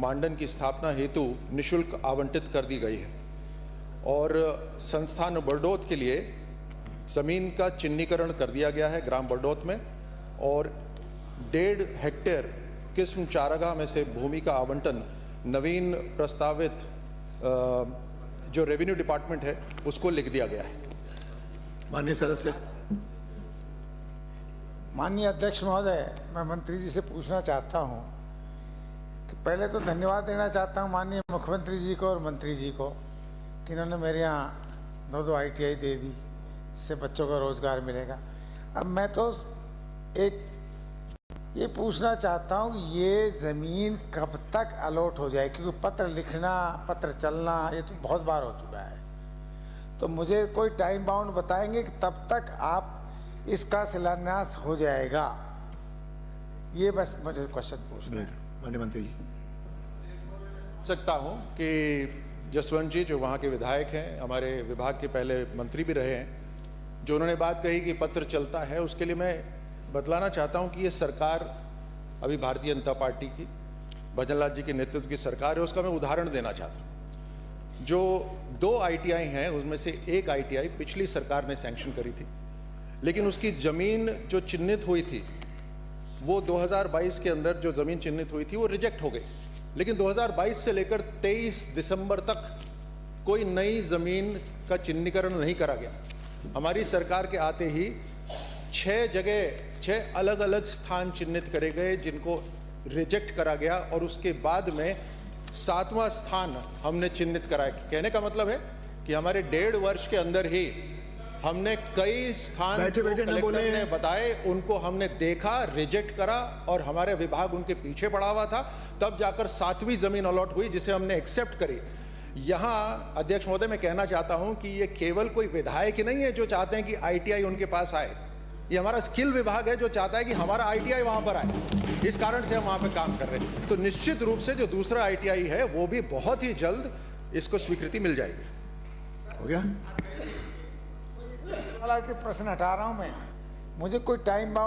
मांडन की स्थापना हेतु निःशुल्क आवंटित कर दी गई है और संस्थान बरडोत के लिए ज़मीन का चिन्हीकरण कर दिया गया है ग्राम बरडोत में और 1.5 हेक्टेयर किस्म चारागाह में से भूमि का आवंटन नवीन प्रस्तावित जो रेवेन्यू डिपार्टमेंट है उसको लिख दिया गया है। माननीय सदस्य। माननीय अध्यक्ष महोदय, मैं मंत्री जी से पूछना चाहता हूं कि पहले तो धन्यवाद देना चाहता हूं माननीय मुख्यमंत्री जी को और मंत्री जी को कि इन्होंने मेरे यहाँ 2 ITI दे दी, इससे बच्चों को रोजगार मिलेगा। अब मैं तो एक ये पूछना चाहता हूं कि ये ज़मीन कब तक अलॉट हो जाए, क्योंकि पत्र लिखना, पत्र चलना ये तो बहुत बार हो चुका है। तो मुझे कोई टाइम बाउंड बताएंगे कि तब तक आप इसका शिलान्यास हो जाएगा? ये बस मुझे क्वेश्चन पूछना है। माननीय मंत्री जी। सकता हूं कि जसवंत जी जो वहाँ के विधायक हैं, हमारे विभाग के पहले मंत्री भी रहे हैं, जो उन्होंने बात कही कि पत्र चलता है, उसके लिए मैं बतलाना चाहता हूं कि ये सरकार अभी भारतीय जनता पार्टी की भजनलाल जी के नेतृत्व की सरकार है, उसका मैं उदाहरण देना चाहता हूं। जो 2 ITI हैं उसमें से एक ITI पिछली सरकार ने सैंक्शन करी थी, लेकिन उसकी ज़मीन जो चिन्हित हुई थी वो 2022 के अंदर जो ज़मीन चिन्हित हुई थी वो रिजेक्ट हो गई। लेकिन 2022 से लेकर 23 दिसंबर तक कोई नई ज़मीन का चिन्हीकरण नहीं करा गया। हमारी सरकार के आते ही 6 अलग अलग स्थान चिन्हित करे गए जिनको रिजेक्ट करा गया और उसके बाद में 7वां स्थान हमने चिन्हित कराया। कहने का मतलब है कि हमारे 1.5 वर्ष के अंदर ही हमने कई स्थान कलेक्टर ने बताए, उनको हमने देखा, रिजेक्ट करा और हमारे विभाग उनके पीछे पड़ा हुआ था, तब जाकर 7वीं जमीन अलॉट हुई जिसे हमने एक्सेप्ट करी। यहाँ अध्यक्ष महोदय मैं कहना चाहता हूं कि ये केवल कोई विधायक ही नहीं है जो चाहते हैं कि ITI उनके पास आए, ये हमारा स्किल विभाग है जो चाहता है कि हमारा ITI वहां पर आए। इस कारण से हम वहां पर काम कर रहे हैं। तो निश्चित रूप से जो दूसरा ITI है वो भी बहुत ही जल्द इसको स्वीकृति मिल जाएगी। हो गया? प्रश्न हटा रहा हूं मैं, मुझे कोई टाइम बाउंड